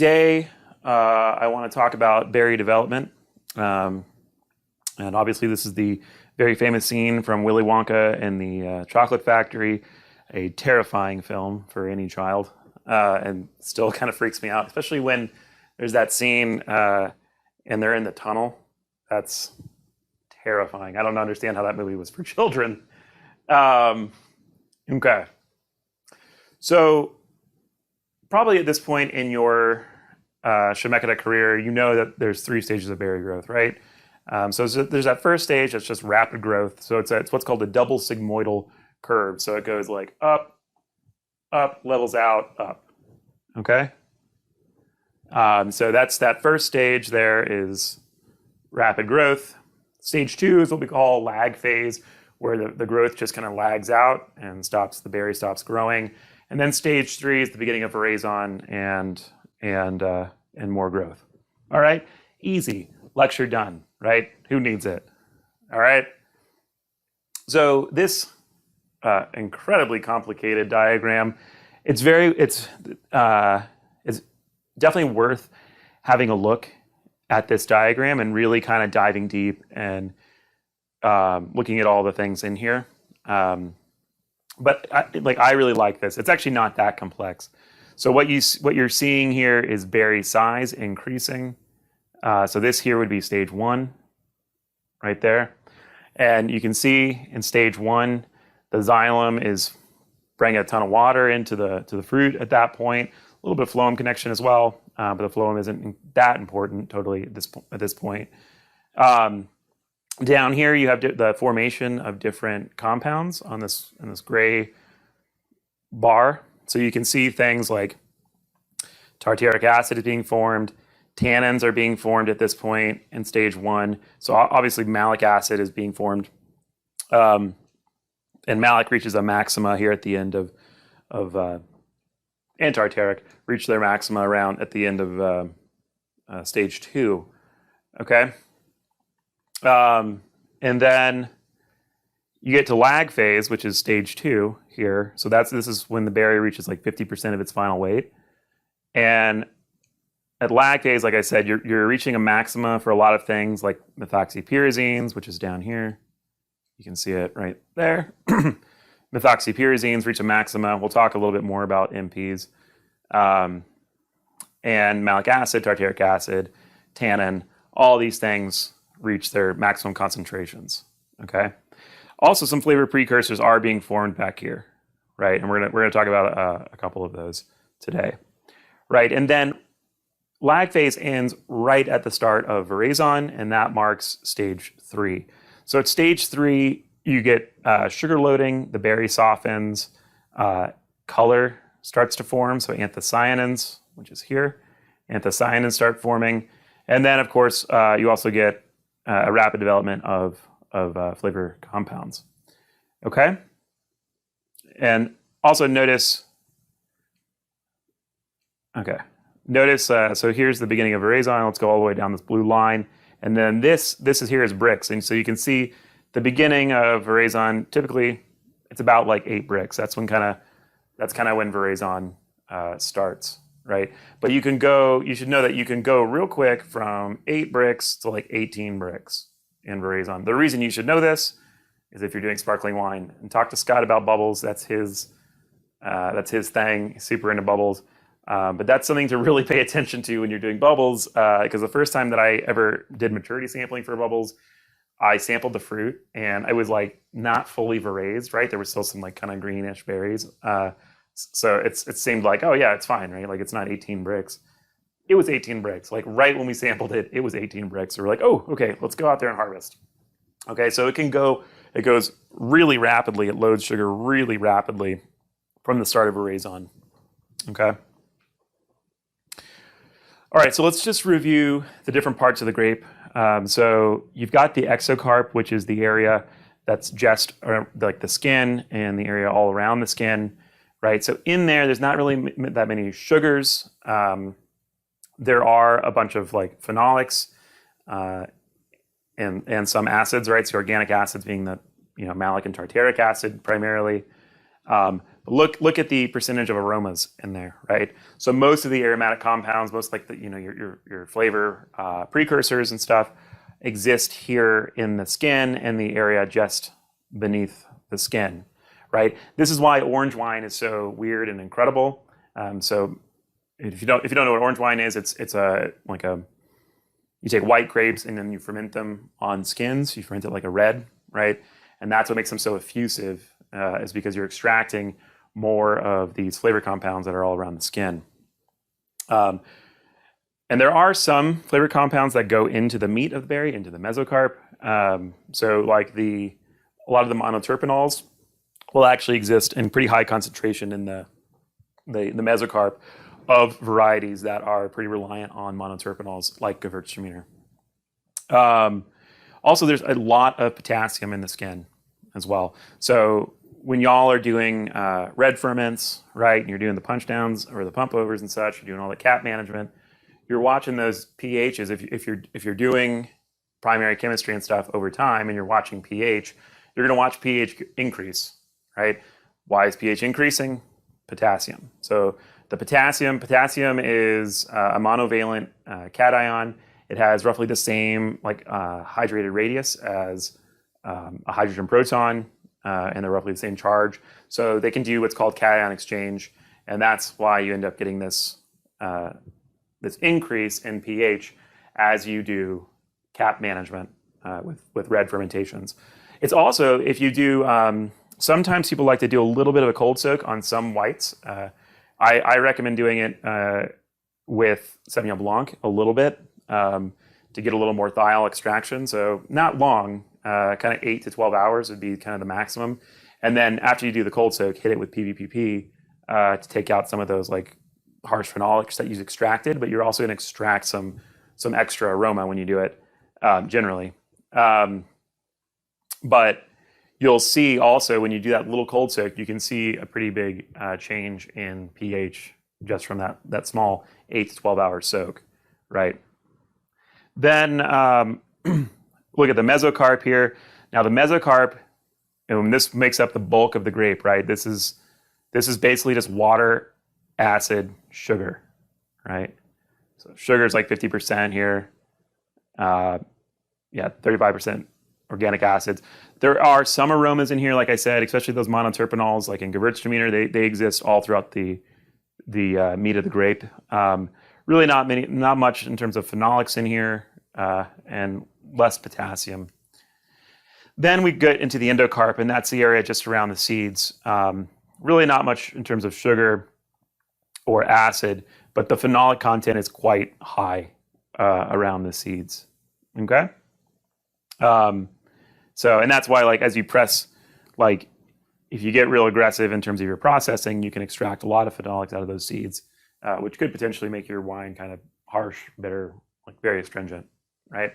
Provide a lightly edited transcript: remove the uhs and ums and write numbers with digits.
today I want to talk about berry development. And obviously this is the very famous scene from Willy Wonka and the Chocolate Factory, a terrifying film for any child, and still kind of freaks me out, especially when there's that scene and they're in the tunnel. That's terrifying. I don't understand how that movie was for children. Okay. So probably at this point in your Shemeketa career, you know that there's 3 stages of berry growth, right? So there's that first stage that's just rapid growth. So it's what's called a double sigmoidal curve. So it goes like up, up, levels out, up. Okay? So that's that first stage there is rapid growth. Stage 2 is what we call lag phase, where the growth just kind of lags out and the berry stops growing. And then stage 3 is the beginning of veraison and more growth. All right, easy. Lecture done, right? Who needs it? All right. So this incredibly complicated diagram, it's definitely worth having a look at this diagram and really kind of diving deep and looking at all the things in here. But I really like this. It's actually not that complex. So what you're seeing here is berry size increasing. So this here would be stage 1, right there. And you can see in stage 1, the xylem is bringing a ton of water into the fruit at that point. A little bit of phloem connection as well, but the phloem isn't that important totally at this point. Down here, you have the formation of different compounds in this gray bar. So you can see things like tartaric acid is being formed, tannins are being formed at this point in stage 1. So obviously malic acid is being formed, and malic reaches a maxima here at the end of and tartaric reach their maxima around at the end of stage 2. Okay. And then you get to lag phase, which is stage 2 here. So this is when the berry reaches like 50% of its final weight. And at lag phase, like I said, you're reaching a maxima for a lot of things like methoxypyrazines, which is down here. You can see it right there. Methoxypyrazines reach a maxima. We'll talk a little bit more about MPs. And malic acid, tartaric acid, tannin, all these things reach their maximum concentrations. Okay. Also, some flavor precursors are being formed back here, right? And we're gonna talk about a couple of those today, right? And then lag phase ends right at the start of veraison, and that marks stage 3. So at stage 3, you get sugar loading, the berry softens, color starts to form. So anthocyanins, which is here, anthocyanins start forming, and then of course you also get a rapid development of flavor compounds. Okay? And also notice, so here's the beginning of veraison. Let's go all the way down this blue line. And then this is here is Brix. And so you can see the beginning of veraison, typically it's about like 8 Brix. That's kind of when veraison starts, right? But you should know that you can go real quick from 8 Brix to like 18 Brix in veraison. The reason you should know this is if you're doing sparkling wine, and talk to Scott about bubbles. That's his thing. He's super into bubbles. But that's something to really pay attention to when you're doing bubbles, because the first time that I ever did maturity sampling for bubbles, I sampled the fruit and I was like not fully veraised, right? There was still some like kind of greenish berries. So it seemed like, oh yeah, it's fine, right? Like it's not 18 Brix. It was 18 Brix. Like right when we sampled it, it was 18 Brix. So we're like, oh, okay, let's go out there and harvest. Okay, so it goes really rapidly. It loads sugar really rapidly from the start of veraison. Okay. All right, so let's just review the different parts of the grape. So you've got the exocarp, which is the area that's just like the skin and the area all around the skin, right? So in there's not really that many sugars. There are a bunch of like phenolics and some acids, right? So organic acids being the malic and tartaric acid primarily. But look at the percentage of aromas in there, right? So most of the aromatic compounds, most like the your flavor precursors and stuff, exist here in the skin and the area just beneath the skin, right? This is why orange wine is so weird and incredible. So if you don't know what orange wine is, it's a you take white grapes and then you ferment them on skins. You ferment it like a red, right? And that's what makes them so effusive, is because you're extracting more of these flavor compounds that are all around the skin. And there are some flavor compounds that go into the meat of the berry, into the mesocarp. So like a lot of the monoterpenols will actually exist in pretty high concentration in the mesocarp of varieties that are pretty reliant on monoterpenols, like Gewürztraminer. Also, there's a lot of potassium in the skin as well. So when y'all are doing red ferments, right, and you're doing the punch downs or the pump overs and such, you're doing all the cap management, you're watching those pHs. If you're doing primary chemistry and stuff over time and you're watching pH, you're going to watch pH increase, right? Why is pH increasing? Potassium. So the potassium is a monovalent cation. It has roughly the same hydrated radius as a hydrogen proton, and they're roughly the same charge. So they can do what's called cation exchange, and that's why you end up getting this increase in pH as you do cap management with red fermentations. It's also, if you do, sometimes people like to do a little bit of a cold soak on some whites. I recommend doing it with Sauvignon Blanc a little bit to get a little more thiol extraction. So not long, kind of 8 to 12 hours would be kind of the maximum. And then after you do the cold soak, hit it with PVPP to take out some of those like harsh phenolics that you've extracted, but you're also going to extract some extra aroma when you do it generally. But you'll see also when you do that little cold soak, you can see a pretty big change in pH just from that small 8 to 12 hour soak, right? Then look at the mesocarp here. Now the mesocarp, and this makes up the bulk of the grape, right? This is basically just water, acid, sugar, right? So sugar is like 50% here. 35% organic acids. There are some aromas in here, like I said, especially those monoterpenols, like in Gewürztraminer, they exist all throughout the meat of the grape. Really not much in terms of phenolics in here, and less potassium. Then we get into the endocarp, and that's the area just around the seeds. Really not much in terms of sugar or acid, but the phenolic content is quite high around the seeds. Okay? And that's why, like, as you press, like, if you get real aggressive in terms of your processing, you can extract a lot of phenolics out of those seeds, which could potentially make your wine kind of harsh, bitter, like very astringent, right?